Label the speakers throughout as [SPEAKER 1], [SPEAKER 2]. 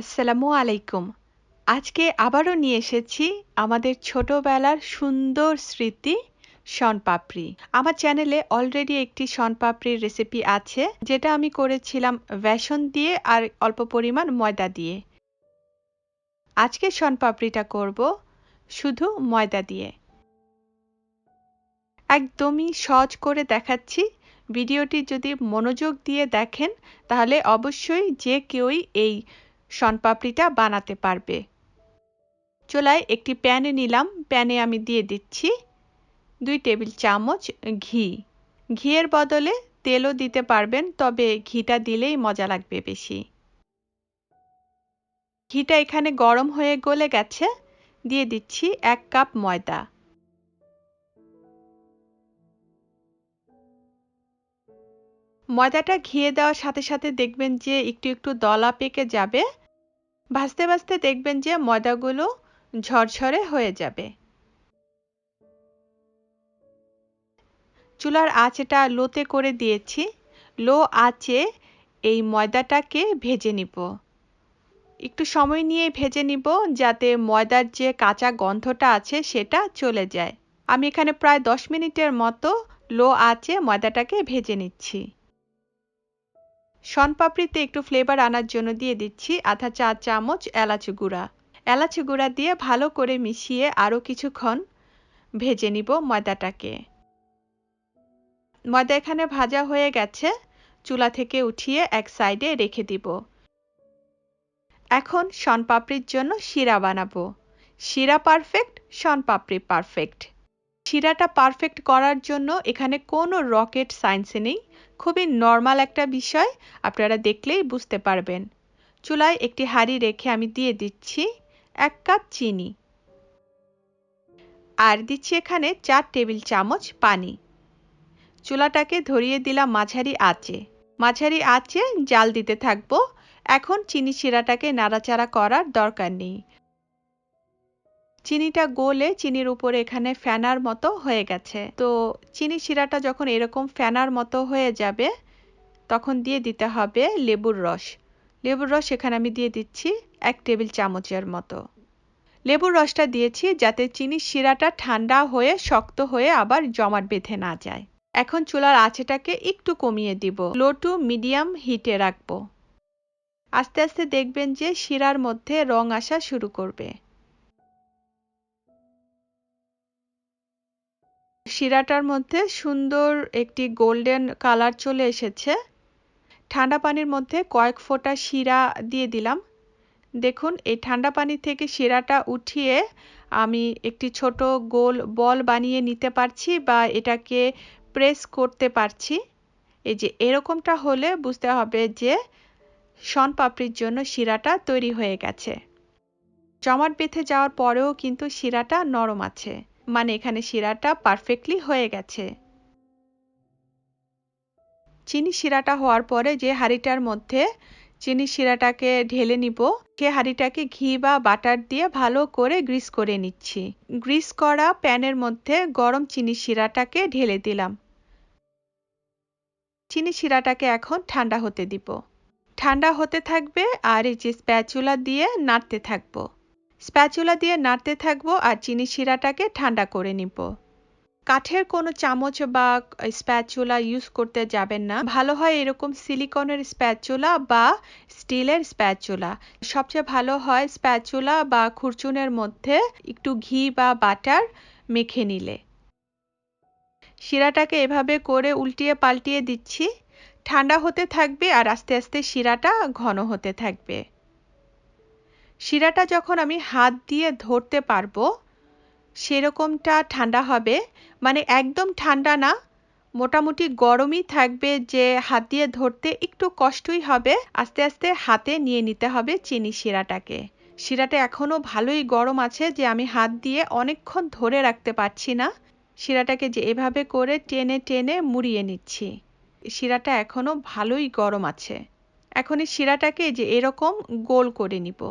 [SPEAKER 1] আসসালামু আলাইকুম। আজকে আবারও নিয়ে এসেছি আমাদের ছোটবেলার সুন্দর স্মৃতি শন পাপড়ি। আমার চ্যানেলে অলরেডি একটি শন পাপড়ির রেসিপি আছে, যেটা আমি করেছিলাম বেসন দিয়ে আর অল্প পরিমাণ ময়দা দিয়ে। আজকে শন পাপড়িটা করব শুধু ময়দা দিয়ে। একদমই সহজ করে দেখাচ্ছি। ভিডিওটি যদি মনোযোগ দিয়ে দেখেন তাহলে অবশ্যই যে কেউই এই শন পাপড়িটা বানাতে পারবে। চুলায় একটি প্যানে নিলাম। প্যানে আমি দিয়ে দিচ্ছি 2 টেবিল চামচ ঘি। ঘিয়ের বদলে তেলও দিতে পারবেন, তবে ঘিটা দিলেই মজা লাগবে বেশি। ঘিটা এখানে গরম হয়ে গলে গেছে। দিয়ে দিচ্ছি 1 কাপ ময়দা। ময়দাটা ঘিয়ে দেওয়ার সাথে সাথে দেখবেন যে একটু একটু দলা পেকে যাবে। ভাজতে ভাজতে দেখবেন যে ময়দাগুলো ঝরঝরে হয়ে যাবে। চুলার আঁচটা লোতে করে দিয়েছি। লো আঁচে এই ময়দাটাকে ভেজে নিব। একটু সময় নিয়ে ভেজে নিব, যাতে ময়দার যে কাঁচা গন্ধটা আছে সেটা চলে যায়। আমি এখানে প্রায় 10 মিনিটের মতো লো আঁচে ময়দাটাকে ভেজে নিচ্ছি। শন পাপড়িতে একটু ফ্লেভার আনার জন্য দিয়ে দিচ্ছি আধা চা চামচ এলাচ গুঁড়া। এলাচ গুঁড়া দিয়ে ভালো করে মিশিয়ে আরও কিছুক্ষণ ভেজে নিব ময়দাটাকে। ময়দা এখানে ভাজা হয়ে গেছে। চুলা থেকে উঠিয়ে এক সাইডে রেখে দিব। এখন শন পাপড়ির জন্য শিরা বানাবো। শিরা পারফেক্ট, শন পাপড়ি পারফেক্ট। শিরাটা পারফেক্ট করার জন্য এখানে কোনো রকেট সায়েন্স নেই। খুবই নর্মাল একটা বিষয়, আপনারা দেখলেই বুঝতে পারবেন। চুলায় একটি হাঁড়ি রেখে আমি দিয়ে দিচ্ছি 1 কাপ চিনি। আর দিচ্ছি এখানে 4 টেবিল চামচ পানি। চুলাটাকে ধরিয়ে দিলাম মাঝারি আঁচে। মাঝারি আঁচে জাল দিতে থাকবো। এখন চিনি শিরাটাকে নাড়াচাড়া করার দরকার নেই। চিনিটা গলে চিনির উপরে এখানে ফেনার মতো হয়ে গেছে। তো চিনি শিরাটা যখন এরকম ফেনার মতো হয়ে যাবে, তখন দিয়ে দিতে হবে লেবুর রস। লেবুর রস এখানে আমি দিয়ে দিচ্ছি 1 টেবিল চামচের মতো। লেবুর রসটা দিয়েছি যাতে চিনির শিরাটা ঠান্ডা হয়ে শক্ত হয়ে আবার জমাট বেঁধে না যায়। এখন চুলার আঁচটাকে একটু কমিয়ে দিব। লো টু মিডিয়াম হিটে রাখবো। আস্তে আস্তে দেখবেন যে শিরার মধ্যে রং আসা শুরু করবে। শিরাটার মধ্যে সুন্দর একটি গোল্ডেন কালার চলে এসেছে। ঠান্ডা পানির মধ্যে কয়েক ফোঁটা শিরা দিয়ে দিলাম। দেখুন, এই ঠান্ডা পানি থেকে শিরাটা উঠিয়ে আমি একটি ছোট গোল বল বানিয়ে নিতে পারছি বা এটাকে প্রেস করতে পারছি। এই যে এরকমটা হলে বুঝতে হবে যে শন পাপড়ির জন্য শিরাটা তৈরি হয়ে গেছে। জমাট বেঁধে যাওয়ার পরেও কিন্তু শিরাটা নরম আছে, মানে এখানে শিরাটা পারফেক্টলি হয়ে গেছে। চিনি শিরাটা হওয়ার পরে যে হাঁড়িটার মধ্যে চিনি শিরাটাকে ঢেলে নিব, সে হাঁড়িটাকে ঘি বা বাটার দিয়ে ভালো করে গ্রিস করে নিচ্ছি। গ্রিস করা প্যানের মধ্যে গরম চিনি শিরাটাকে ঢেলে দিলাম। চিনি শিরাটাকে এখন ঠান্ডা হতে দিব। ঠান্ডা হতে থাকবে আর এই যে স্প্যাচুলা দিয়ে নাড়তে থাকবো। স্প্যাচুলা দিয়ে নাড়তে থাকবো আর চিনি শিরাটাকে ঠান্ডা করে নিব। কাঠের কোনো চামচ বা স্প্যাচুলা ইউজ করতে যাবেন না। ভালো হয় এরকম সিলিকনের স্প্যাচুলা বা স্টিলের স্প্যাচুলা। সবচেয়ে ভালো হয় স্প্যাচুলা বা খুরচুনের মধ্যে একটু ঘি বা বাটার মেখে নিলে। শিরাটাকে এভাবে করে উল্টিয়ে পাল্টিয়ে দিচ্ছি। ঠান্ডা হতে থাকবে আর আস্তে আস্তে শিরাটা ঘন হতে থাকবে। শিরাটা যখন আমি হাত দিয়ে ধরতে পারবো সেরকমটা ঠান্ডা হবে, মানে একদম ঠান্ডা না, মোটামুটি গরমই থাকবে, যে হাত দিয়ে ধরতে একটু কষ্টই হবে। আস্তে আস্তে হাতে নিয়ে নিতে হবে চিনি শিরাটাকে। শিরাটা এখনো ভালোই গরম আছে, যে আমি হাত দিয়ে অনেকক্ষণ ধরে রাখতে পারছি না। শিরাটাকে যে এভাবে করে টেনে টেনে মুড়িয়ে নিচ্ছি। শিরাটা এখনো ভালোই গরম আছে। এখন এই শিরাটাকে যে এরকম গোল করে নিব,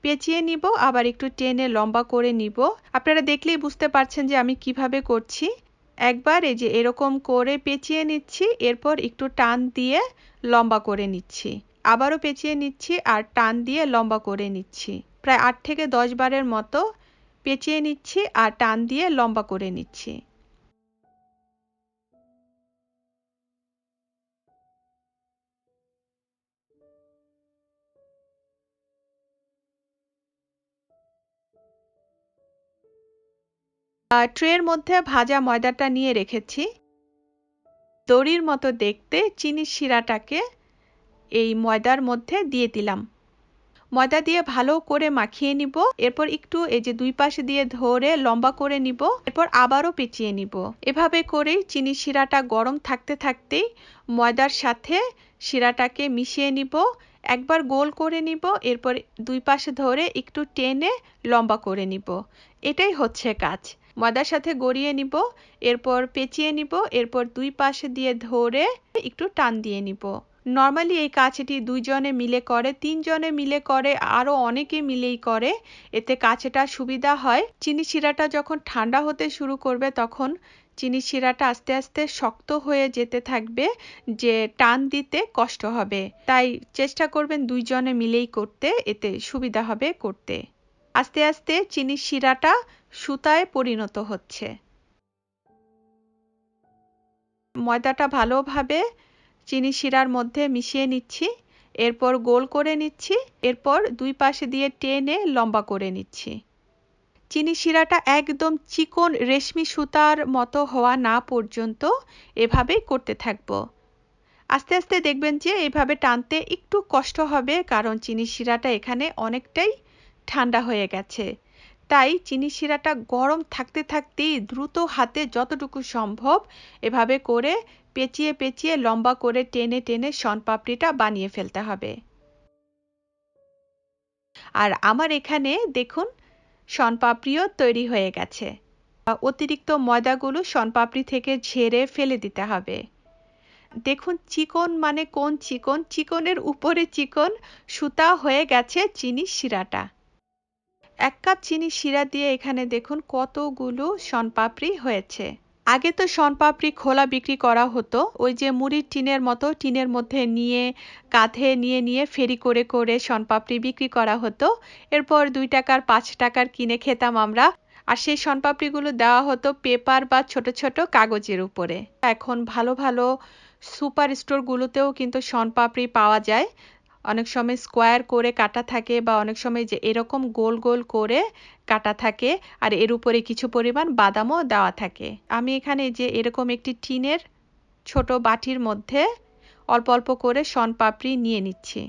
[SPEAKER 1] পেঁচিয়ে নিব, আবার একটু টেনে লম্বা করে নিব। আপনারা দেখলেই বুঝতে পারছেন যে আমি কিভাবে করছি। একবার এই যে এরকম করে পেঁচিয়ে নিচ্ছি, এরপর একটু টান দিয়ে লম্বা করে নিচ্ছি। আবারও পেঁচিয়ে নিচ্ছি আর টান দিয়ে লম্বা করে নিচ্ছি। প্রায় 8 থেকে 10 বারের মতো পেঁচিয়ে নিচ্ছি আর টান দিয়ে লম্বা করে নিচ্ছি। ট্রের মধ্যে ভাজা ময়দাটা নিয়ে রেখেছি। দড়ির মতো দেখতে চিনির শিরাটাকে এই ময়দার মধ্যে দিয়ে দিলাম। ময়দা দিয়ে ভালো করে মাখিয়ে নিব। এরপর একটু এই যে দুই পাশ দিয়ে ধরে লম্বা করে নিব। এরপর আবারও পেঁচিয়ে নিব। এভাবে করেই চিনির শিরাটা গরম থাকতে থাকতেই ময়দার সাথে শিরাটাকে মিশিয়ে নিব। একবার গোল করে নিব, এরপর দুই পাশে ধরে একটু টেনে লম্বা করে নিব। এটাই হচ্ছে কাজ। ময়দার সাথে গড়িয়ে নিব, এরপর পেঁচিয়ে নিব, এরপর দুই পাশে দিয়ে ধরে একটু টান দিয়ে নিব। নরমালি এই কাজটি 2 জনে মিলে করে, 3 জনে মিলে করে, আরও অনেকে মিলেই করে। এতে কাজটা সুবিধা হয়। চিনি শিরাটা যখন ঠান্ডা হতে শুরু করবে তখন চিনি শিরাটা আস্তে আস্তে শক্ত হয়ে যেতে থাকবে, যে টান দিতে কষ্ট হবে। তাই চেষ্টা করবেন 2 জনে মিলেই করতে, এতে সুবিধা হবে করতে। আস্তে আস্তে চিনি শিরাটা সুতায় পরিণত হচ্ছে। ময়দাটা ভালোভাবে চিনি শিরার মধ্যে মিশিয়ে নিচ্ছি। এরপর গোল করে নিচ্ছি। এরপর দুই পাশে দিয়ে টেনে লম্বা করে নিচ্ছি। চিনি শিরাটা একদম চিকন রেশমি সুতার মতো হওয়া না পর্যন্ত এভাবেই করতে থাকবো। আস্তে আস্তে দেখবেন যে এভাবে টানতে একটু কষ্ট হবে, কারণ চিনি শিরাটা এখানে অনেকটাই ঠান্ডা হয়ে গেছে। তাই চিনি শিরাটা গরম থাকতে থাকতেই দ্রুত হাতে যতটুকু সম্ভব এভাবে করে পেঁচিয়ে পেঁচিয়ে লম্বা করে টেনে টেনে শনপাপড়িটা বানিয়ে ফেলতে হবে। আর আমার এখানে দেখুন শনপাপড়িও তৈরি হয়ে গেছে। অতিরিক্ত ময়দাগুলো শনপাপড়ি থেকে ঝেড়ে ফেলে দিতে হবে। দেখুন চিকন মানে কোন চিকন, চিকনের উপরে চিকন সুতা হয়ে গেছে চিনি শিরাটা। 1 কাপ চিনি শিরা দিয়ে এখানে দেখুন কতগুলো শনপাপড়ি হয়েছে। আগে তো শনপাপড়ি খোলা বিক্রি করা হতো, ওই যে মুড়ির টিনের মতো টিনের মধ্যে নিয়ে কাঁধে নিয়ে নিয়ে ফেরি করে করে শনপাপড়ি বিক্রি করা হতো। এরপর 2 টাকার 5 টাকার কিনে খেতাম আমরা। আর সেই শনপাপড়িগুলো দেওয়া হতো পেপার বা ছোট ছোট কাগজের উপরে। এখন ভালো ভালো সুপার স্টোরগুলোতেও কিন্তু শনপাপড়ি পাওয়া যায়। অনেক সময় স্কোয়ার করে কাটা থাকে বা অনেক সময় যে এরকম গোল গোল করে কাটা থাকে, আর এর উপরে কিছু পরিমাণ বাদামও দেওয়া থাকে। আমি এখানে যে এরকম একটি টিনের ছোট বাটির মধ্যে অল্প অল্প করে শনপাপড়ি নিয়ে নিচ্ছি।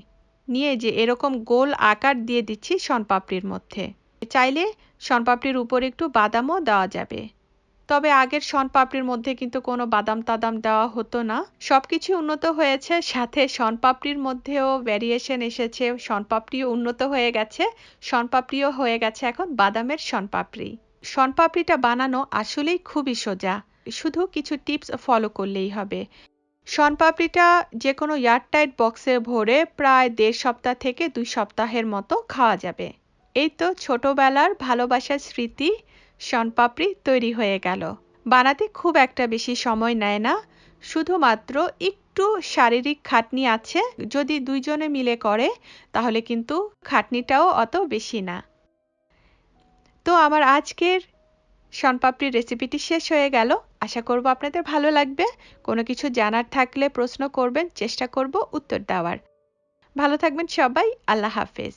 [SPEAKER 1] নিয়ে যে এরকম গোল আকার দিয়ে দিচ্ছি শনপাপড়ির মধ্যে। চাইলে শনপাপড়ির উপরে একটু বাদামও দেওয়া যাবে। তবে আগের শনপাপড়ির মধ্যে কিন্তু কোনো বাদাম টাদাম দেওয়া হতো না। সবকিছু উন্নত হয়েছে, সাথে শনপাপড়ির মধ্যেও ভ্যারিয়েশন এসেছে, শনপাপড়িও উন্নত হয়ে গেছে। শনপাপড়িও হয়ে গেছে এখন বাদামের শনপাপড়ি। শনপাপড়িটা বানানো আসলেই খুবই সোজা, শুধু কিছু টিপস ফলো করলেই হবে। শনপাপড়িটা যে কোনো এয়ারটাইট বক্সে ভরে প্রায় 1.5 সপ্তাহ থেকে 2 সপ্তাহের মতো খাওয়া যাবে। এই তো ছোটবেলার ভালোবাসার স্মৃতি শনপাপড়ি তৈরি হয়ে গেল। বানাতে খুব একটা বেশি সময় নেয় না, শুধুমাত্র একটু শারীরিক খাটনি আছে। যদি 2 জনে মিলে করে তাহলে কিন্তু খাটনিটাও অত বেশি না। তো আমার আজকের শনপাপড়ির রেসিপিটি শেষ হয়ে গেল। আশা করব আপনাদের ভালো লাগবে। কোনো কিছু জানার থাকলে প্রশ্ন করবেন, চেষ্টা করব উত্তর দেওয়ার। ভালো থাকবেন সবাই। আল্লাহ হাফেজ।